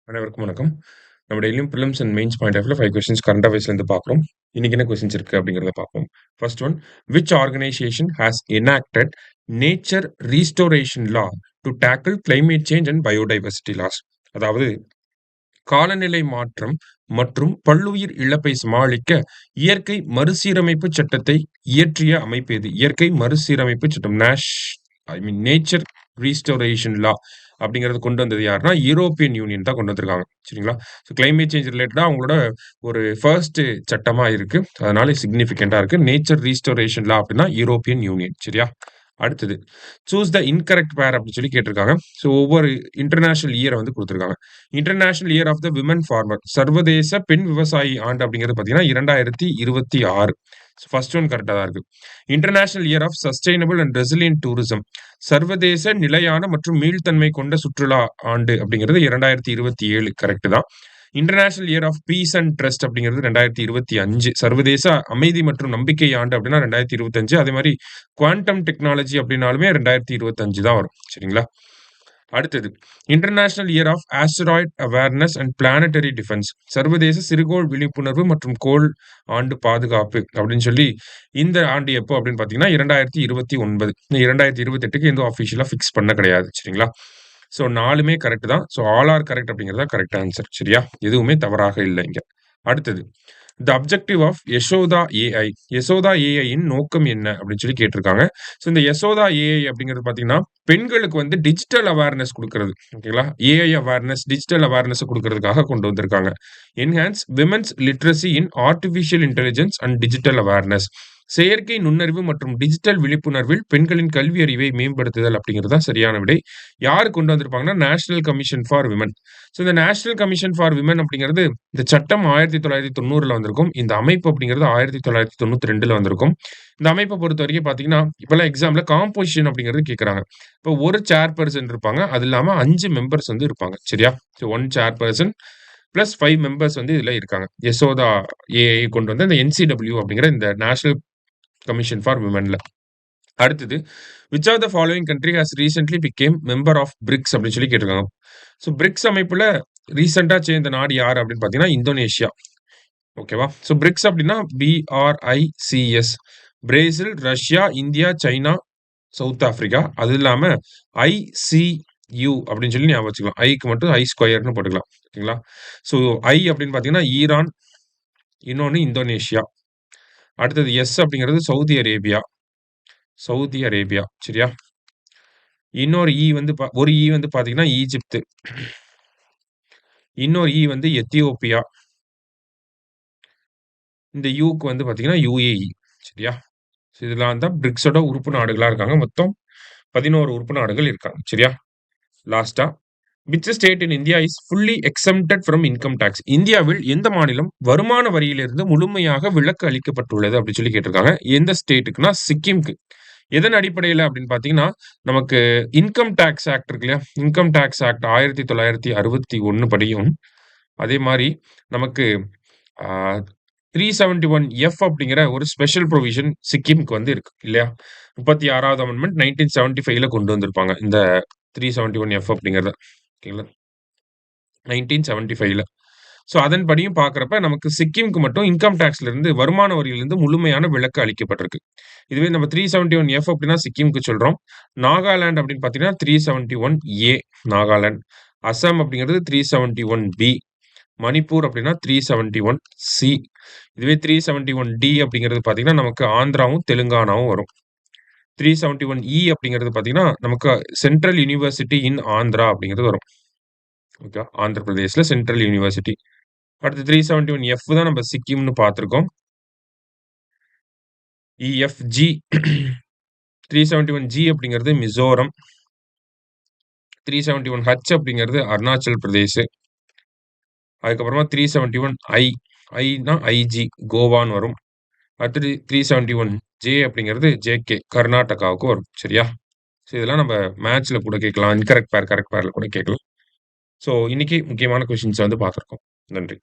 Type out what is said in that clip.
அனைவருக்கும் வணக்கம். நம்ம டெய்லியும் prelims and mains point of வியூல 5 கொஸ்டின்ஸ் கரண்ட் அஃபேர்ஸ்லேருந்து பார்க்குறோம். இன்னைக்கு என்ன கொஸ்டின்ஸ் இருக்கு அப்படிங்கிறத பார்ப்போம். First one, which organization has enacted nature restoration law to tackle climate change and biodiversity loss? அதாவது காலநிலை மாற்றம் மற்றும் பல்லுயிர் இழப்பை சமாளிக்க இயற்கை மறுசீரமைப்பு சட்டத்தை இயற்றிய அமைப்பு எது? இயற்கை மறுசீரமைப்பு சட்டம் நேச்சர் ரீஸ்டோரேஷன் லா அப்படிங்கறது கொண்டு வந்தது யாருன்னா யூரோப்பியன் யூனியன் தான் கொண்டு வந்திருக்காங்க. சரிங்களா? ஸோ கிளைமேட் சேஞ்ச் ரிலேட்டடா அவங்களோட ஒரு ஃபர்ஸ்ட் சட்டமா இருக்கு. அதனால சிக்னிஃபிகண்டா இருக்கு. நேச்சர் ரீஸ்டோரேஷன் லா அப்படின்னா யூரோப்பியன் யூனியன். சரியா? அடுத்தது, சூஸ் த இன்கரெக்ட் பேர் அப்படின்னு சொல்லி கேட்டிருக்காங்க. ஸோ ஒவ்வொரு இன்டர்நேஷனல் இயரை வந்து கொடுத்துருக்காங்க. International year of the women farmer, சர்வதேச பெண் விவசாயி ஆண்டு அப்படிங்கிறது பார்த்தீங்கன்னா 2026. ஃபர்ஸ்ட் ஒன் கரெக்டாக தான் இருக்கு. International year of sustainable and resilient tourism, சர்வதேச நிலையான மற்றும் மீள்தன்மை கொண்ட சுற்றுலா ஆண்டு அப்படிங்கிறது 2027 கரெக்ட் தான். International year of peace and trust அப்படிங்கிறது 2025. சர்வதேச அமைதி மற்றும் நம்பிக்கை ஆண்டு அப்படின்னா 2025. அதே மாதிரி குவாண்டம் டெக்னாலஜி அப்படின்னாலுமே 2025 தான் வரும். சரிங்களா? அடுத்தது, international year of asteroid awareness and planetary defence, சர்வதேச சிறுகோள் விழிப்புணர்வு மற்றும் கோள் ஆண்டு பாதுகாப்பு அப்படின்னு சொல்லி இந்த ஆண்டு எப்போ அப்படின்னு பார்த்தீங்கன்னா 2029. 2028க்கு எந்த அஃபிஷியலாக ஃபிக்ஸ் பண்ண கிடையாது. சரிங்களா? ஸோ 4மே கரெக்ட் தான். ஸோ ஆல் ஆர் கரெக்ட் அப்படிங்கிறதா கரெக்ட் ஆன்சர். சரியா? எதுவுமே தவறாக இல்லை இங்க. அடுத்தது, the objective of Yashoda AI, Yashoda ஏஐயின் நோக்கம் என்ன அப்படின்னு சொல்லி கேட்டிருக்காங்க. ஸோ இந்த யசோதா ஏஐ அப்படிங்கிறது பார்த்தீங்கன்னா பெண்களுக்கு வந்து டிஜிட்டல் அவேர்னஸ் கொடுக்கறது. ஓகேங்களா? ஏஐ அவேர்னஸ், டிஜிட்டல் அவேர்னஸ் கொடுக்கறதுக்காக கொண்டு வந்திருக்காங்க. Enhance women's literacy in artificial intelligence and digital awareness, செயற்கை நுண்ணறிவு மற்றும் டிஜிட்டல் விழிப்புணர்வில் பெண்களின் கல்வி அறிவை மேம்படுத்துதல் அப்படிங்கிறது தான் சரியான விடை. யார் கொண்டு வந்திருப்பாங்கன்னா national commission for women. So இந்த நேஷனல் கமிஷன் ஃபார் விமன் அப்படிங்கிறது இந்த சட்டம் 1990ல வந்திருக்கும். இந்த அமைப்பு அப்படிங்கிறது 1992ல வந்திருக்கும். இந்த அமைப்பை பொறுத்த வரைக்கும் பார்த்தீங்கன்னா இப்பெல்லாம் எக்ஸாம்ல காம்போசிஷன் அப்படிங்கிறது கேட்குறாங்க. இப்போ ஒரு சேர் பர்சன் இருப்பாங்க, அது இல்லாமல் 5 மெம்பர்ஸ் வந்து இருப்பாங்க. சரியா? ஸோ 1 சேர் பர்சன் பிளஸ் 5 மெம்பர்ஸ் வந்து இதுல இருக்காங்க. யசோதா ஏஐ கொண்டு வந்து இந்த என்சிடபிள்யூ அப்படிங்கிற இந்த நேஷனல் கமிஷன் ஃபார் விமன்ல. அடுத்தது, which of the following country has recently become member of BRICS அப்படின்னு சொல்லி கேட்டிருக்காங்க. ஸோ பிரிக்ஸ் அமைப்புல ரீசெண்டா சேர்ந்த நாடு யார் அப்படின்னு பார்த்தீங்கன்னா இந்தோனேஷியா. ஓகேவா? ஸோ பிரிக்ஸ் அப்படின்னா BRICS, Brazil, Russia, India, China, south Africa. அது இல்லாம ICU அப்படின்னு சொல்லி ஞாபகம் வச்சுக்கலாம். ஐக்கு மட்டும் ஐ ஸ்கொயர்னு போட்டுக்கலாம். ஓகேங்களா? ஸோ ஐ அப்படின்னு பார்த்தீங்கன்னா ஈரான், இன்னொன்னு இந்தோனேஷியா. அடுத்தது எஸ் அப்படிங்கிறது சவுதி அரேபியா. Saudi Arabia. சரியா? இன்னொரு இ வந்து ஒரு இ வந்து பார்த்தீங்கன்னா ஈஜிப்து. இன்னொரு இ வந்து எத்தியோப்பியா. இந்த யூக்கு வந்து பார்த்தீங்கன்னா UAE. சரியா? ஸோ இதெல்லாம் தான் பிரிக்ஸோட உறுப்பு நாடுகளா இருக்காங்க. மொத்தம் 11 உறுப்பு நாடுகள் இருக்காங்க. சரியா? லாஸ்டா, which state in India is fully exempted from income tax, இந்தியாவில் எந்த மாநிலம் வருமான வரியிலிருந்து முழுமையாக விலக்கு அளிக்கப்பட்டுள்ளது அப்படின்னு சொல்லி கேட்டிருக்காங்க. எந்த ஸ்டேட்டுக்குன்னா சிக்கிம்க்கு. எதன் அடிப்படையில் அப்படின்னு பார்த்தீங்கன்னா நமக்கு இன்கம் டாக்ஸ் ஆக்ட் இருக்கு இல்லையா? இன்கம் டாக்ஸ் ஆக்ட் 1961 படியும், அதே மாதிரி நமக்கு 371F அப்படிங்கிற ஒரு ஸ்பெஷல் ப்ரொவிஷன் சிக்கிம்க்கு வந்து இருக்கு இல்லையா? 36வது அமெண்ட்மெண்ட் 1975ல கொண்டு வந்திருப்பாங்க இந்த 371F அப்படிங்கிறத. ஓகேங்களா? 1975ல. ஸோ அதன்படியும் பார்க்குறப்ப நமக்கு சிக்கிம்க்கு மட்டும் இன்கம் டாக்ஸ்ல இருந்து வருமான வரியிலிருந்து முழுமையான விலக்கு அளிக்கப்பட்டிருக்கு. இதுவே நம்ம 371F அப்படின்னா சிக்கிம்க்கு சொல்றோம். நாகாலாந்து அப்படின்னு பார்த்தீங்கன்னா 371A நாகாலாந்து. அசாம் அப்படிங்கிறது 371B. மணிப்பூர் அப்படின்னா 371C. இதுவே 371D அப்படிங்கிறது பார்த்தீங்கன்னா நமக்கு ஆந்திராவும் தெலுங்கானாவும் வரும். 371E அப்படிங்கிறது பார்த்தீங்கன்னா நமக்கு சென்ட்ரல் யூனிவர்சிட்டி இன் ஆந்திரா அப்படிங்கிறது வரும். ஓகே, ஆந்திர பிரதேஷ்ல சென்ட்ரல் யூனிவர்சிட்டி. அடுத்து 371F தான் நம்ம சிக்கிம்னு பார்த்துருக்கோம். EFG 371G அப்படிங்கிறது மிசோரம். 371H அப்படிங்கிறது அருணாச்சல் பிரதேஷ். அதுக்கப்புறமா 371I, ஐனா IG கோவான்னு வரும். அடுத்தது 371J அப்படிங்கிறது JK கர்நாடகாவுக்கு வரும். சரியா? ஸோ இதெல்லாம் நம்ம மேட்ச்ல கூட கேட்கலாம். இன்கரெக்ட் பேர், கரெக்ட் பேர்ல கூட கேட்கலாம். ஸோ இன்னைக்கு முக்கியமான கொஸ்டின்ஸ் வந்து பார்த்துருக்கோம். நன்றி.